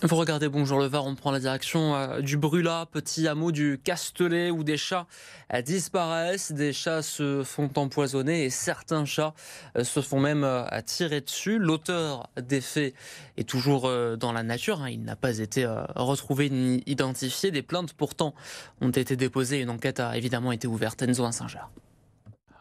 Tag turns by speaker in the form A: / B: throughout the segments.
A: Vous regardez Bonjour le Var, on prend la direction du Brûlat, petit hameau du Castelet où des chats disparaissent, des chats se font empoisonner et certains chats se font même tirer dessus. L'auteur des faits est toujours dans la nature, hein, il n'a pas été retrouvé ni identifié. Des plaintes pourtant ont été déposées, une enquête a évidemment été ouverte. Enzo à Saint-Ger.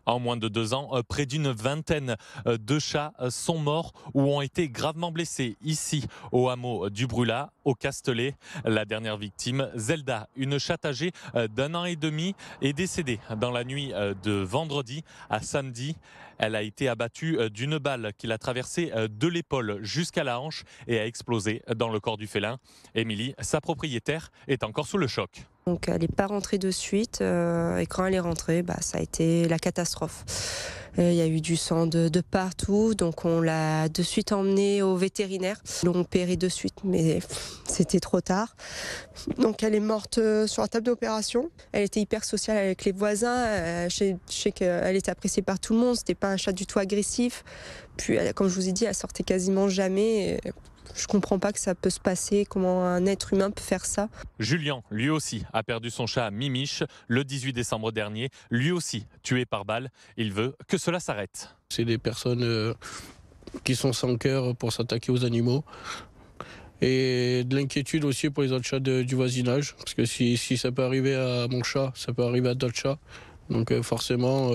B: En moins de 2 ans, près d'une vingtaine de chats sont morts ou ont été gravement blessés ici au hameau du Brûlat, au Castelet. La dernière victime, Zelda, une chatte âgée d'1 an et demi, est décédée dans la nuit de vendredi à samedi. Elle a été abattue d'une balle qui l'a traversée de l'épaule jusqu'à la hanche et a explosé dans le corps du félin. Émilie, sa propriétaire, est encore sous le choc.
C: Donc elle n'est pas rentrée de suite et quand elle est rentrée, ça a été la catastrophe. Il y a eu du sang de partout, donc on l'a de suite emmenée au vétérinaire. Ils l'ont opérée de suite, mais c'était trop tard. Donc elle est morte sur la table d'opération. Elle était hyper sociale avec les voisins. Je sais qu'elle était appréciée par tout le monde. C'était pas un chat du tout agressif. Puis, comme je vous ai dit, elle sortait quasiment jamais. Je comprends pas que ça peut se passer, comment un être humain peut faire ça.
B: Julien, lui aussi, a perdu son chat Mimiche le 18 décembre dernier, lui aussi tué par balle. Il veut que cela s'arrête.
D: C'est des personnes qui sont sans cœur pour s'attaquer aux animaux. Et de l'inquiétude aussi pour les autres chats du voisinage. Parce que si ça peut arriver à mon chat, ça peut arriver à d'autres chats. Donc forcément,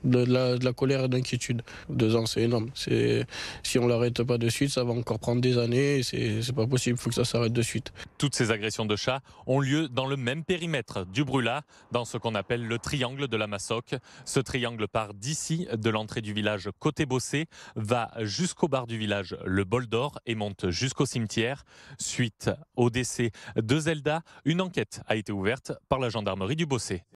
D: de la colère et de l'inquiétude. 2 ans, c'est énorme. Si on ne l'arrête pas de suite, ça va encore prendre des années. Et c'est pas possible, il faut que ça s'arrête de suite.
B: Toutes ces agressions de chats ont lieu dans le même périmètre du Brûlat, dans ce qu'on appelle le triangle de la Massoque. Ce triangle part d'ici, de l'entrée du village côté Bossé, va jusqu'au bar du village le Bol d'Or et monte jusqu'au cimetière. Suite au décès de Zelda, une enquête a été ouverte par la gendarmerie du Bossé.